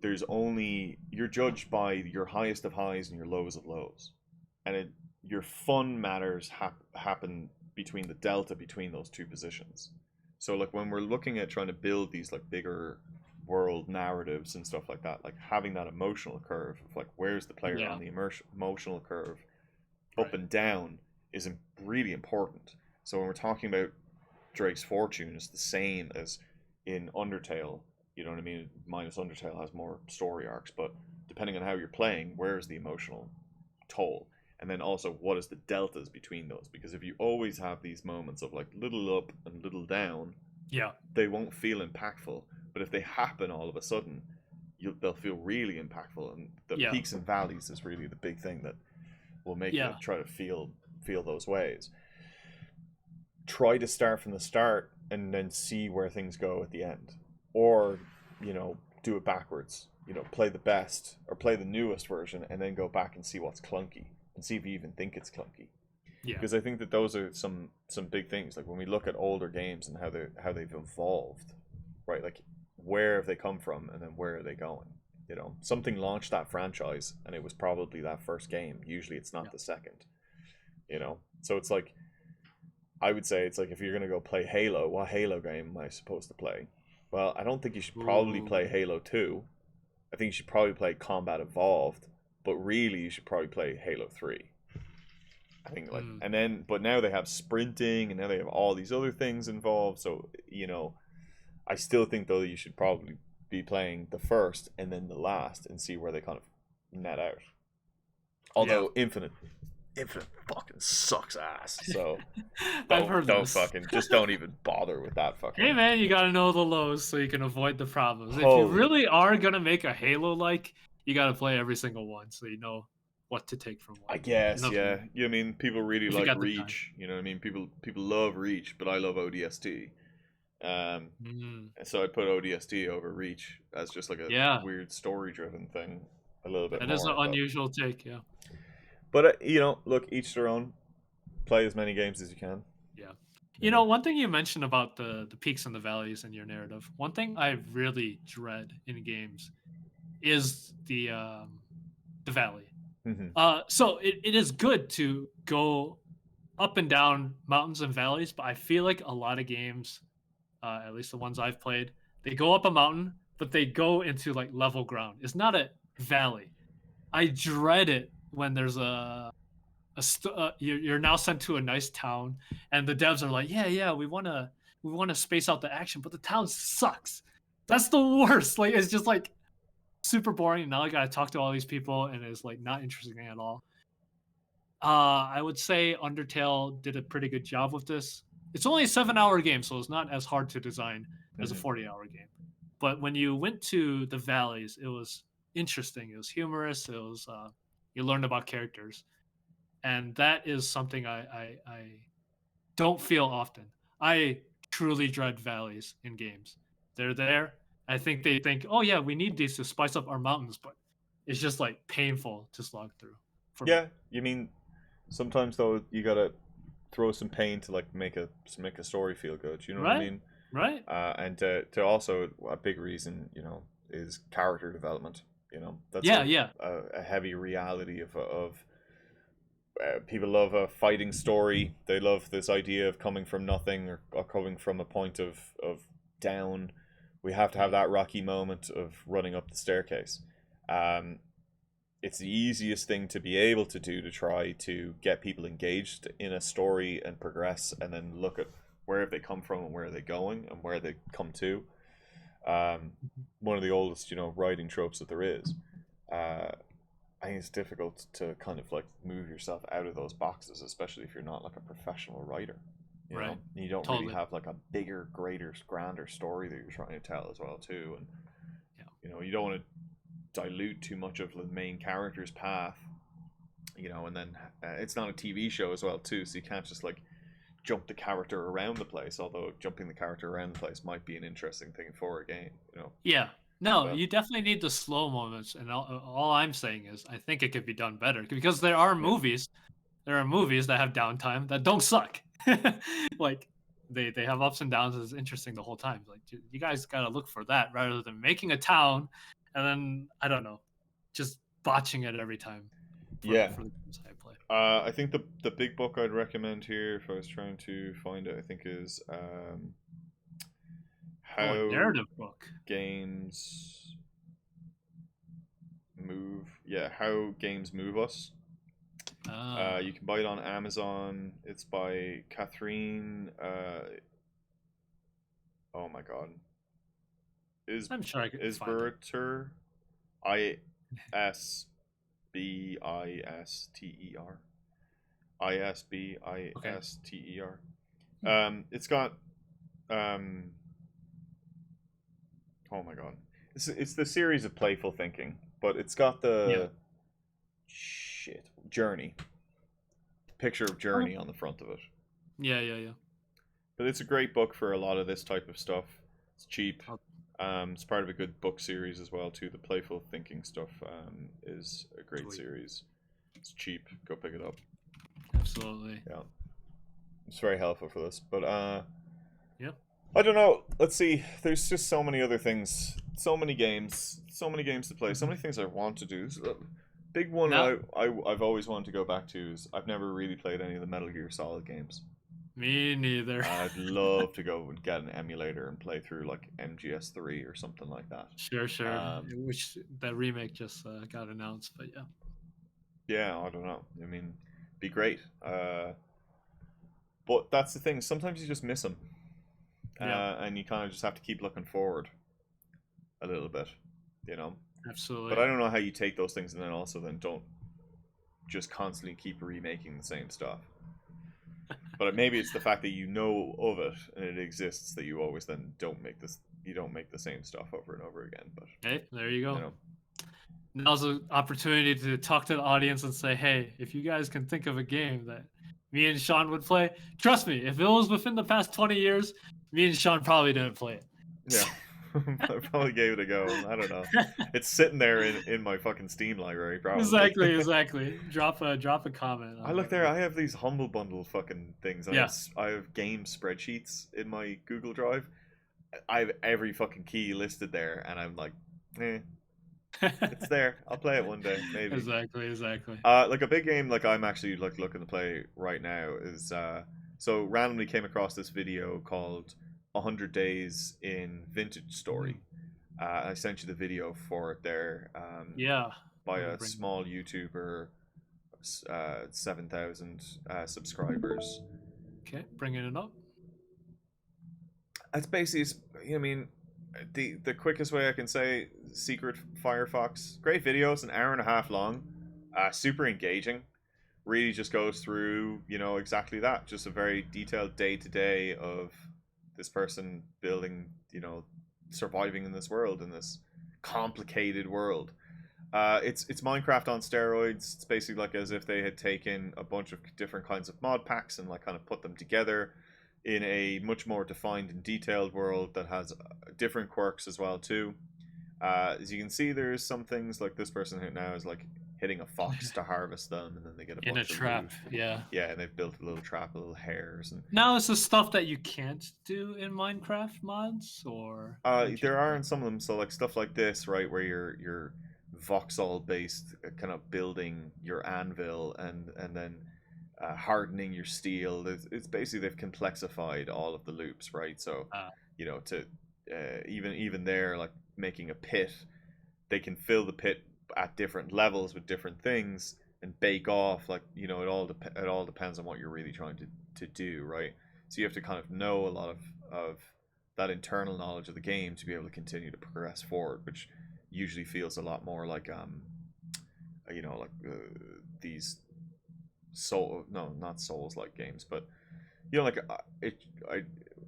there's only you're judged by your highest of highs and your lows of lows, and your fun matters happen between the delta between those two positions. So like when we're looking at trying to build these like bigger world narratives and stuff like that, like having that emotional curve of like where's the player yeah, on the emotional curve, up right. and down is really important. So when we're talking about Drake's Fortune, it's the same as in Undertale. You know what I mean? Minus Undertale has more story arcs, but depending on how you're playing, where's the emotional toll? And then also, what is the deltas between those? Because if you always have these moments of like little up and little down, Yeah, they won't feel impactful. But if they happen all of a sudden, they'll feel really impactful. And the yeah, peaks and valleys is really the big thing that will make you yeah, try to feel those ways. Try to start from the start and then see where things go at the end, or do it backwards. Play the best or play the newest version and then go back and see what's clunky and see if you even think it's clunky. yeah, Because I think that those are some big things. Like when we look at older games and how they've evolved, right? Like where have they come from and then where are they going? Something launched that franchise and it was probably that first game. Usually it's not yeah. the second. So it's like I would say it's like if you're gonna go play Halo, what Halo game am I supposed to play? Well, I don't think you should probably play Ooh. Halo 2. I think you should probably play Combat Evolved, but really you should probably play Halo 3. I think Mm. but now they have sprinting and now they have all these other things involved. So, I still think though you should probably be playing the first and then the last and see where they kind of net out. Yeah. Although Infinite fucking sucks ass. So I've don't heard don't this. fucking just don't even bother with that Hey fucking. man, you gotta know the lows so you can avoid the problems. If you Holy, really are gonna make a Halo like, you gotta play every single one so you know what to take from I one. guess, Enough. yeah. I mean, people really If you like got the time. Reach. You know what I mean? People love Reach, but I love ODST. Um, Mm. so I put ODST over Reach as just like a Yeah, weird story-driven thing, a little bit that is an more. unusual take. Yeah, But look, each their own. Play as many games as you can. yeah. You You know, know. one thing you mentioned about the peaks and the valleys in your narrative. One thing I really dread in games is the valley. Mm-hmm. So it is good to go up and down mountains and valleys, but I feel like a lot of games, at least the ones I've played, they go up a mountain, but they go into like level ground. It's not a valley. I dread it when there's you're now sent to a nice town, and the devs are like, yeah, we want to space out the action, but the town sucks. That's the worst. Like it's just like super boring. Now I gotta talk to all these people, and it's like not interesting at all. I would say Undertale did a pretty good job with this. It's only a 7-hour game, so it's not as hard to design as a Mm-hmm. 40-hour game. But when you went to the valleys, it was interesting. It was humorous. It was you learned about characters, and that is something I don't feel often. I truly dread valleys in games. They're there. I think they think, oh yeah, we need these to spice up our mountains, but it's just like painful to slog through for me. Yeah, you mean sometimes though you gotta throw some pain to like make a story feel good. You know what I Right? mean? Right? And to also a big reason, is character development. That's Yeah, yeah. a heavy reality of People love a fighting story. They love this idea of coming from nothing, or coming from a point of down. We have to have that rocky moment of running up the staircase. Um, it's the easiest thing to be able to do to try to get people engaged in a story and progress, and then look at where have they come from and where are they going and where they come to. One of the oldest, writing tropes that there is. I think it's difficult to kind of like move yourself out of those boxes, especially if you're not like a professional writer. Right. And you don't Totally. really have like a bigger, greater, grander story that you're trying to tell as well too. And you don't want to dilute too much of the main character's path. And then it's not a TV show as well too, so you can't just like jump the character around the place. Although jumping the character around the place might be an interesting thing for a game. Yeah. No, But you definitely need the slow moments, and all I'm saying is I think it could be done better because there are yeah, movies. There are movies that have downtime that don't suck. Like they have ups and downs. It's interesting the whole time. Like you guys got to look for that rather than making a town and then I don't know, just botching it every time yeah. for the games I play. I think the big book I'd recommend here, if I was trying to find it, I think is Oh, a how narrative book. games move. Yeah, how games move us. You can buy it on Amazon. It's by Catherine. Oh my God, I'm sure I could find it. Isberter, Isbister, Okay. Isbister. It's got oh my God, it's the series of playful thinking, but it's got Yeah. the journey picture of Journey on the front of it. Yeah. But it's a great book for a lot of this type of stuff. It's cheap. Oh, It's part of a good book series as well too. The playful thinking stuff is a great sweet. series. It's cheap. Go pick it up. Absolutely. Yeah, it's very helpful for this. But Yep. I don't know. Let's see. There's just so many other things. So many games. So many games to play. So many things I want to do. Big one Now, I've always wanted to go back to is I've never really played any of the Metal Gear Solid games. me neither. I'd love to go and get an emulator and play through like MGS3 or something like that. Sure. Which that remake just got announced, but yeah. Yeah, I don't know. I mean, be great. But that's the thing. Sometimes you just miss them, Yeah. and you kind of just have to keep looking forward a little bit, Absolutely. But I don't know how you take those things and then don't just constantly keep remaking the same stuff. But maybe it's the fact that you know of it and it exists that you always then don't make this. You don't make the same stuff over and over again. But Hey, there you go. you know, Now's an opportunity to talk to the audience and say, hey, if you guys can think of a game that me and Sean would play, trust me, if it was within the past 20 years, me and Sean probably didn't play it. yeah, I probably gave it a go. I don't know. It's sitting there in my fucking Steam library, probably. Exactly. Drop a comment. I look there. I have these Humble Bundle fucking things. And Yeah. I have game spreadsheets in my Google Drive. I have every fucking key listed there, and I'm like, it's there. I'll play it one day, maybe. Exactly. Like a big game, like I'm actually like looking to play right now is so randomly came across this video called 100 Days in Vintage Story. I sent you the video for it there. Yeah. By a small YouTuber, 7,000 subscribers. Okay, bringing it up. It's basically, I mean, the quickest way I can say, Secret Firefox. Great videos, an hour and a half long, super engaging. Really just goes through, exactly that. Just a very detailed day to day of this person building, surviving in this world, in this complicated world. It's Minecraft on steroids. It's basically like as if they had taken a bunch of different kinds of mod packs and like kind of put them together in a much more defined and detailed world that has different quirks as well too. As you can see, there's some things like this person here now is like hitting a fox to harvest them, and then they get a In a bunch of trap. loot. Yeah. Yeah, and they've built a little trap, little hares, and Now it's the stuff that you can't do in Minecraft mods, or there are in some of them. So like stuff like this, right, where you're voxel based kind of building your anvil, and then hardening your steel. It's basically they've complexified all of the loops, right? So Uh, to even there, like making a pit, they can fill the pit at different levels with different things and bake off. Like it all depends on what you're really trying to do, right? So you have to kind of know a lot of that internal knowledge of the game to be able to continue to progress forward, which usually feels a lot more like these soul no not souls like games, but like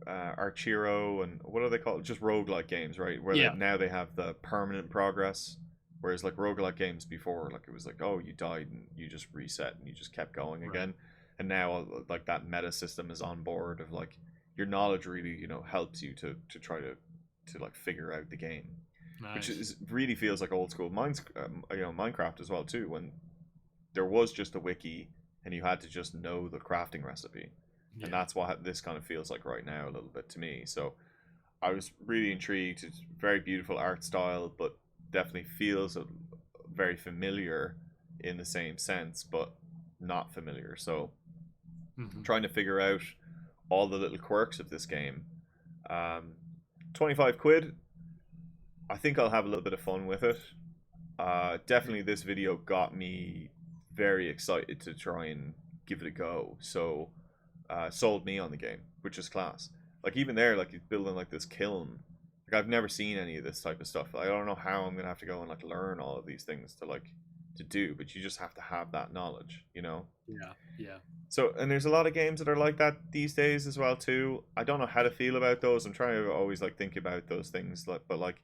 Archero and what are they called, just roguelike games, right, where yeah, now they have the permanent progress, whereas like roguelike games before, like it was like, oh, you died and you just reset and you just kept going right. again. And now like that meta system is on board of like your knowledge really helps you to try to like figure out the game, which Nice. is really feels like old school Minecraft as well too, when there was just a wiki and you had to just know the crafting recipe. And Yeah. that's what this kind of feels like right now a little bit to me. So I was really intrigued. It's very beautiful art style, but definitely feels very familiar in the same sense, but not familiar. So Hmm. trying to figure out all the little quirks of this game. um, 25 quid, I think I'll have a little bit of fun with it. Definitely this video got me very excited to try and give it a go. So sold me on the game, which is class. Like even there, like he's building like this kiln. Like I've never seen any of this type of stuff. I don't know how I'm gonna have to go and like learn all of these things to do, but you just have to have that knowledge. Yeah. Yeah. So, and there's a lot of games that are like that these days as well too. I don't know how to feel about those. I'm trying to always like think about those things, like, but like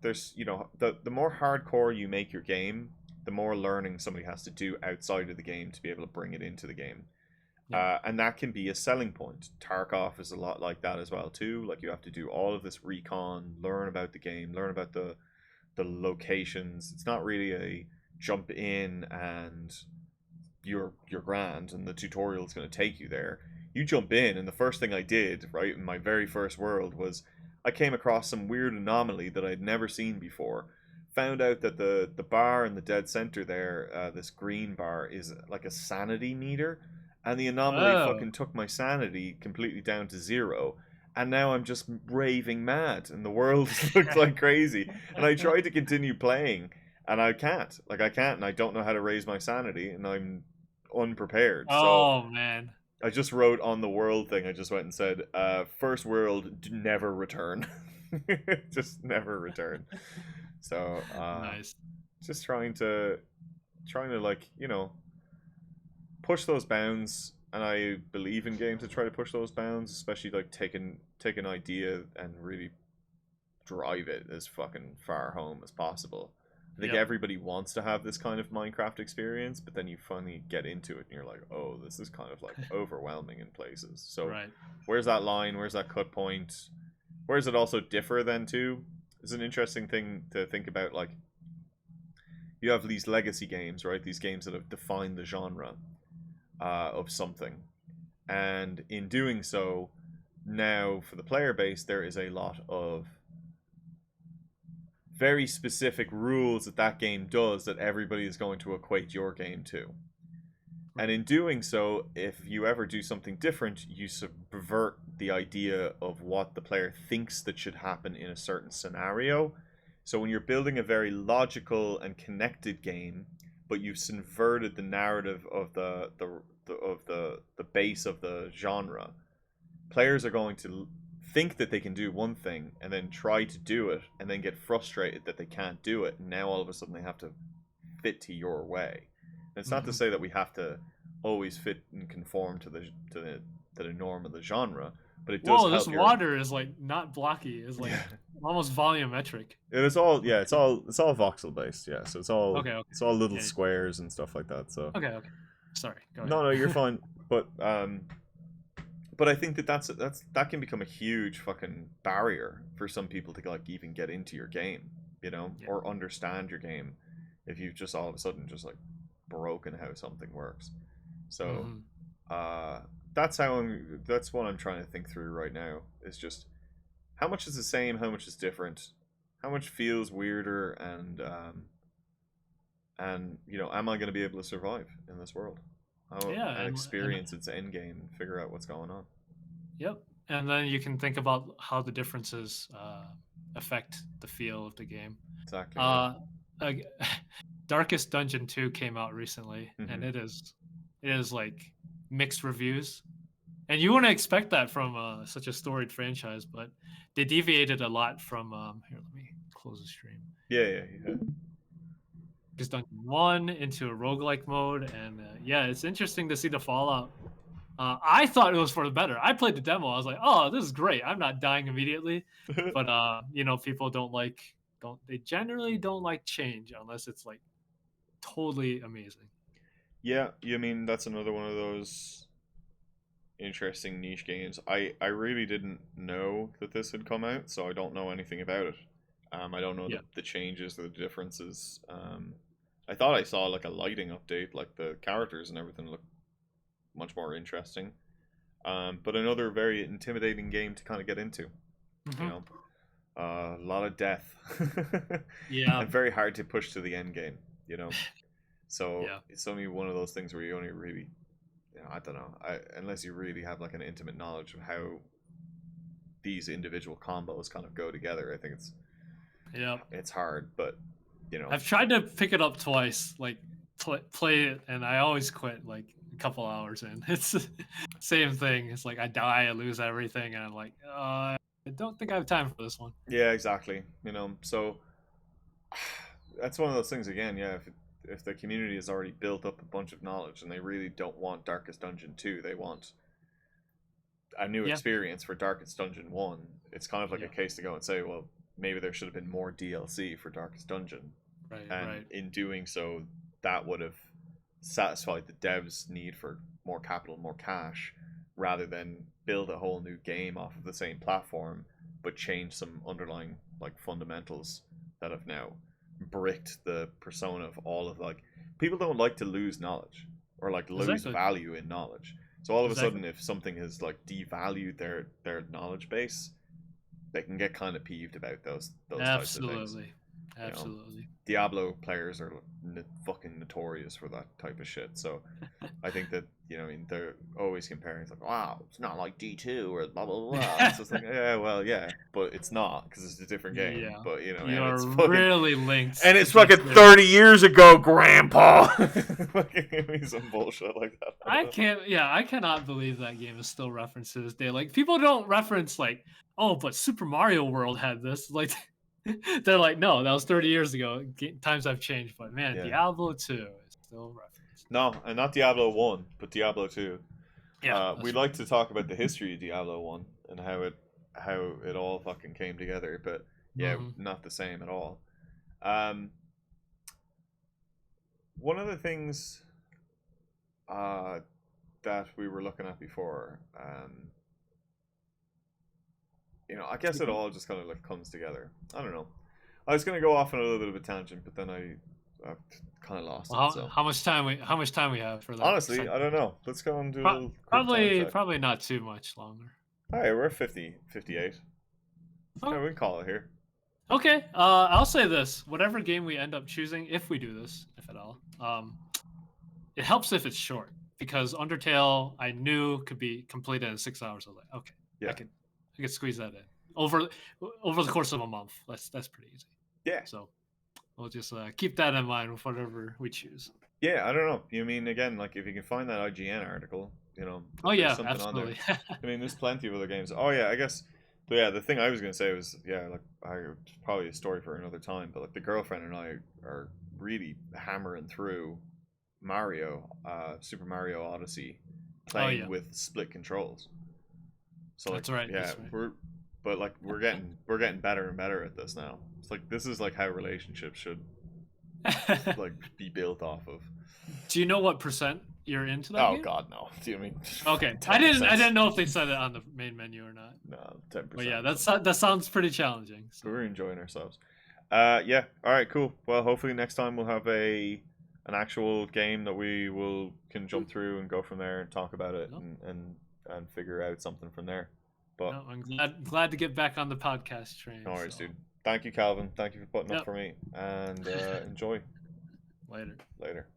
there's the more hardcore you make your game, the more learning somebody has to do outside of the game to be able to bring it into the game. Yeah. And that can be a selling point. Tarkov is a lot like that as well too. Like you have to do all of this recon, learn about the game, learn about the locations. It's not really a jump in and you're grand and the tutorial is going to take you there. You jump in, and the first thing I did, right, in my very first world was I came across some weird anomaly that I'd never seen before. Found out that the bar in the dead center there, this green bar, is like a sanity meter, and the anomaly Oh. fucking took my sanity completely down to zero. And now I'm just raving mad, and the world looks like crazy. And I tried to continue playing, and I can't. Like I can't, and I don't know how to raise my sanity, and I'm unprepared. So Oh man. I just wrote on the world thing. I just went and said, "First world, never return, just never return." So Nice. just trying to like push those bounds, and I believe in games that try to push those bounds, especially like take an idea and really drive it as fucking far home as possible. I think Yep. everybody wants to have this kind of Minecraft experience, but then you finally get into it and you're like, oh, this is kind of like overwhelming in places. So Right. where's that line? Where's that cut point? Where does it also differ then too? It's an interesting thing to think about. Like you have these legacy games, right? These games that have defined the genre of something, and in doing so, now for the player base, there is a lot of very specific rules that that game does that everybody is going to equate your game to. And Right. in doing so, if you ever do something different, you subvert the idea of what the player thinks that should happen in a certain scenario. So when you're building a very logical and connected game, but you've subverted the narrative of the base of the genre, players are going to think that they can do one thing and then try to do it and then get frustrated that they can't do it, and now all of a sudden they have to fit to your way. And it's not to Hmm. say that we have to always fit and conform to the norm of the genre, but it does Whoa, this help your water is like not blocky. It's like yeah. almost volumetric. It is all it's all voxel based, yeah. So Okay. Okay. it's all little Yeah. squares and stuff like that. So Okay. Okay. Sorry. Go ahead. no, you're fine. But I think that that can become a huge fucking barrier for some people to like even get into your game, Yeah. or understand your game if you've just all of a sudden just like broken how something works. So Hmm. uh that's what I'm trying to think through right now, is just how much is the same, how much is different, how much feels weirder, and am I going to be able to survive in this world? Yeah, and and experience its end game and figure out what's going on. yep, and then you can think about how the differences affect the feel of the game. Exactly. Yeah. Uh, ag- Darkest Dungeon 2 came out recently, and Mhm. it is like mixed reviews, and you wouldn't expect that from such a storied franchise, but they deviated a lot from. Here, let me close the stream. Yeah. Yeah. Darkest Dungeon 1 into a roguelike mode, and yeah, it's interesting to see the fallout. I thought it was for the better. I played the demo. I was like, "Oh, this is great. I'm not dying immediately." Yeah. But you know, people don't they generally don't like change unless it's like totally amazing. Yeah, you mean that's another one of those interesting niche games. I really didn't know that this had come out, so I don't know anything about it. I don't know Yeah. the changes or the differences. I thought I saw like a lighting update, like the characters and everything look much more interesting. But another very intimidating game to kind of get into. You Hmm. know, a lot of death, Yeah. and very hard to push to the end game. You know, so Yeah. it's only one of those things where you only really, I don't know, unless you really have like an intimate knowledge of how these individual combos kind of go together. I think Yeah. it's hard, but you know, I've tried to pick it up twice, like play it, and I always quit like a couple hours in. It's the same thing. It's like I die, I lose everything, and I'm like, I don't think I have time for this one. yeah, exactly. You know, so that's one of those things again. Yeah, if the community has already built up a bunch of knowledge and they really don't want Darkest Dungeon 2, they want a new Yeah. experience for Darkest Dungeon 1. It's kind of like Yeah. a case to go and say, well, maybe there should have been more DLC for Darkest Dungeon, Right. and Right. in doing so, that would have satisfied the devs' need for more capital, more cash, rather than build a whole new game off of the same platform, but change some underlying like fundamentals that have now bricked the persona of all of like people don't like to lose knowledge or like lose Exactly. value in knowledge. So all of a Exactly. sudden, if something has like devalued their knowledge base, they can get kind of peeved about those types of things. Absolutely. You know, Absolutely. Diablo players are fucking notorious for that type of shit. So I think that I mean, they're always comparing. It's like, wow, it's not like D2 or blah blah blah. It's just like, yeah, well, yeah, but it's not because it's a different game. Yeah. But and You're it's fucking really linked and it's fucking against it. 30 years ago, Grandpa. Fucking give me some bullshit like that. I cannot believe that game is still referenced to this day. Like people don't reference like, oh, but Super Mario World had this. Like they're like, no, that was 30 years ago. Times have changed, but man, Yeah. Diablo 2 is still referenced. No, and not Diablo 1, but Diablo 2. Yeah, We'd that's right. like to talk about the history of Diablo 1 and how it all fucking came together, but yeah, Hmm. not the same at all. Um, One of the things uh, that we were looking at before, I guess it all just kind of like comes together. I don't know. I was gonna go off on a little bit of a tangent, but then I kind of lost it. Well, So how much time we have for that honestly, I don't segment? know. Let's go and do a little quick time check. Probably not too much longer. All right, we're at 50, 58. Yeah, Oh, we can call it here. okay. I'll say this: whatever game we end up choosing, if we do this, if at all, it helps if it's short because Undertale I knew could be completed in 6 hours. I was like, okay, Yeah. I could squeeze that in over the course of a month. That's pretty easy. Yeah. So we'll just keep that in mind with whatever we choose. Yeah, I don't know. You mean again, like if you can find that IGN article, Oh if there's yeah, something on there. absolutely. I mean, there's plenty of other games. Oh yeah, I guess. But yeah, the thing I was gonna say was like it's probably a story for another time. But like the girlfriend and I are really hammering through Mario, Super Mario Odyssey, playing Yeah. with split controls. So like That's right. yeah, That's right. we're getting better and better at this now. It's like this is like how relationships should like be built off of. Do you know what percent you're into that Oh game? God, no! Do you mean? Okay, 10%. I didn't know if they said it on the main menu or not. No, 10%. But yeah, that sounds pretty challenging. So. We're enjoying ourselves. Yeah. All right. Cool. Well, hopefully next time we'll have an actual game that we can jump through and go from there and talk about it No. and figure out something from there. But No, I'm glad to get back on the podcast train. no worries, so. dude. Thank you, Calvin. Thank you for putting up Yep. for me and enjoy. Later. Later.